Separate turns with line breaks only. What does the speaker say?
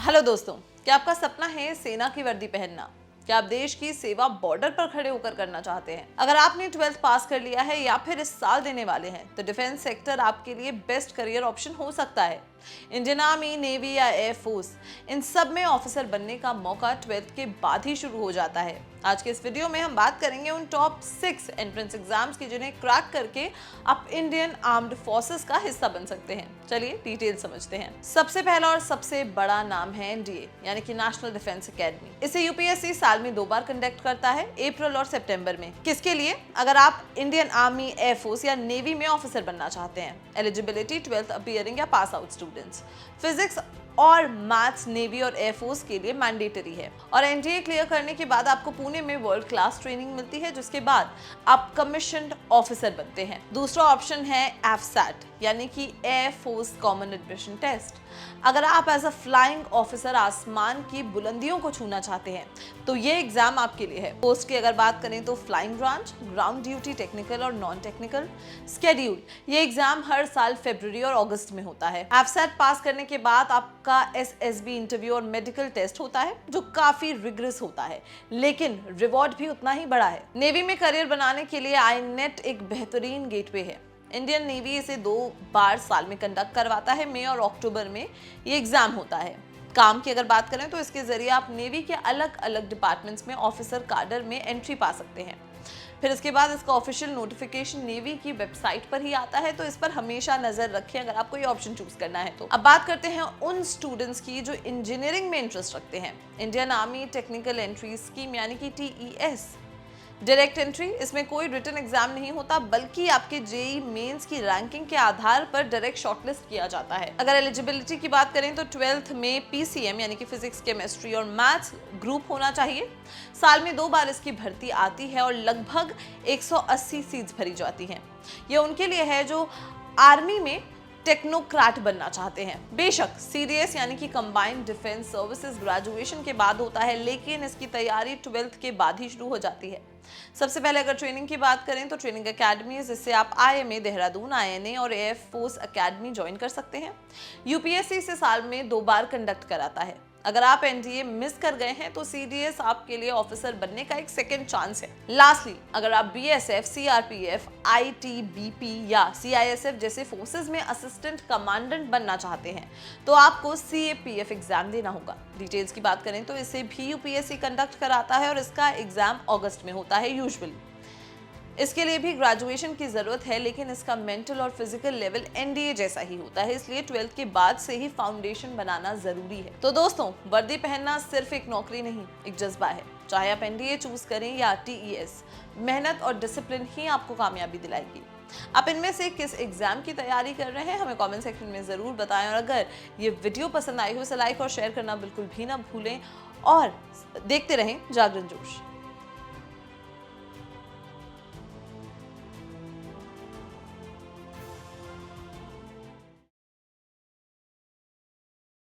Hello दोस्तों, क्या आपका सपना है सेना की वर्दी पहनना? क्या आप देश की सेवा बॉर्डर पर खड़े होकर करना चाहते हैं? अगर आपने 12th पास कर लिया है या फिर इस साल देने वाले हैं तो डिफेंस सेक्टर आपके लिए बेस्ट करियर ऑप्शन हो सकता है। इंडियन आर्मी, नेवी या एयरफोर्स, इन सब में ऑफिसर बनने का मौका 12th के बाद ही शुरू हो जाता है। आज के इस वीडियो में हम बात करेंगे उन टॉप 6 एंट्रेंस एग्जाम्स की जिन्हें क्रैक करके आप इंडियन आर्म्ड फोर्सेस का हिस्सा बन सकते हैं। चलिए डिटेल समझते हैं। सबसे पहला और सबसे बड़ा नाम है एनडीए यानी कि नेशनल डिफेंस एकेडमी। इसे यूपीएससी साल में 2 बार कंडक्ट करता है, अप्रैल और सितंबर में। किसके लिए? अगर आप इंडियन आर्मी, एयरफोर्स या नेवी में ऑफिसर बनना चाहते हैं। एलिजिबिलिटी 12th अपीयरिंग या पास आउट स्टूडेंट्स। फिजिक्स और मैथ्स नेवी और एयरफोर्स के लिए मैंडेटरी है और एनडीए क्लियर करने के बाद आपको पुणे में वर्ल्ड क्लास ट्रेनिंग मिलती है, जिसके बाद आप कमीशन्ड ऑफिसर बनते हैं। दूसरा ऑप्शन है एफसैट यानी कि air force common admission test. अगर आप एज अ फ्लाइंग ऑफिसर आसमान की बुलंदियों को छूना चाहते हैं तो ये एग्जाम आपके लिए है। पोस्ट की अगर बात करें तो flying branch, ground duty, technical और नॉन टेक्निकल स्केड्यूल। ये एग्जाम हर साल फरवरी और अगस्त में होता है। एफसैट पास करने के बाद आपका एसएसबी इंटरव्यू और मेडिकल टेस्ट होता है जो काफी रिग्रेस होता है, लेकिन रिवॉर्ड भी उतना ही बड़ा है। नेवी में करियर बनाने के लिए आईनेट एक बेहतरीन गेटवे है। इंडियन नेवी इसे 2 बार साल में कंडक्ट करवाता है। मई और अक्टूबर में ये एग्जाम होता है। काम की अगर बात करें तो इसके जरिए आप नेवी के अलग अलग डिपार्टमेंट्स में ऑफिसर काडर में एंट्री पा सकते हैं। फिर इसके बाद इसका ऑफिशियल नोटिफिकेशन नेवी की वेबसाइट पर ही आता है, तो इस पर हमेशा नजर रखें अगर आपको ये ऑप्शन चूज करना है तो। अब बात करते हैं उन स्टूडेंट्स की जो इंजीनियरिंग में इंटरेस्ट रखते हैं। Indian army technical entry scheme यानी कि टीईएस डायरेक्ट एंट्री, इसमें कोई रिटन एग्जाम नहीं होता बल्कि आपके जेई मेंस की रैंकिंग के आधार पर डायरेक्ट शॉर्टलिस्ट किया जाता है। अगर एलिजिबिलिटी की बात करें तो 12th में पीसीएम यानी कि फिजिक्स, केमिस्ट्री और मैथ्स ग्रुप होना चाहिए। साल में 2 बार इसकी भर्ती आती है और लगभग 180 सीट्स भरी जाती हैं। ये उनके लिए है जो आर्मी में टेक्नोक्रेट बनना चाहते हैं। बेशक सीडीएस यानी कि कंबाइंड डिफेंस सर्विसेज ग्रेजुएशन के बाद होता है, लेकिन इसकी तैयारी 12th के बाद ही शुरू हो जाती है। सबसे पहले अगर ट्रेनिंग की बात करें तो ट्रेनिंग अकेडमी, जिससे आप आईएमए देहरादून, आईएनए और एयरफोर्स अकेडमी ज्वाइन कर सकते हैं। यूपीएससी इसे साल में 2 बार कंडक्ट कराता है। अगर आप एनडीए मिस कर गए हैं तो सीडीएस आपके लिए ऑफिसर बनने का एक सेकंड चांस है। लास्टली, अगर आप बीएसएफ, सीआरपीएफ, आईटीबीपी या सीआईएसएफ जैसे फोर्सेस में असिस्टेंट कमांडेंट बनना चाहते हैं तो आपको सीएपीएफ एग्जाम देना होगा। डिटेल्स की बात करें तो इसे भी यूपीएससी कंडक्ट कराता है और इसका एग्जाम अगस्त में होता है यूजुअली। इसके लिए भी ग्रेजुएशन की जरूरत है, लेकिन इसका मेंटल और फिजिकल लेवल एनडीए जैसा ही होता है, इसलिए 12th के बाद से ही फाउंडेशन बनाना जरूरी है। तो दोस्तों, वर्दी पहनना सिर्फ एक नौकरी नहीं, एक जज्बा है। चाहे आप एनडीए चूज करें या टीईएस, मेहनत और डिसिप्लिन ही आपको कामयाबी दिलाएगी। आप इनमें से किस एग्जाम की तैयारी कर रहे हैं हमें कमेंट सेक्शन में जरूर बताएं, और अगर ये वीडियो पसंद आई हो इसे लाइक और शेयर करना बिल्कुल भी ना भूलें और देखते रहें जागरण जोश।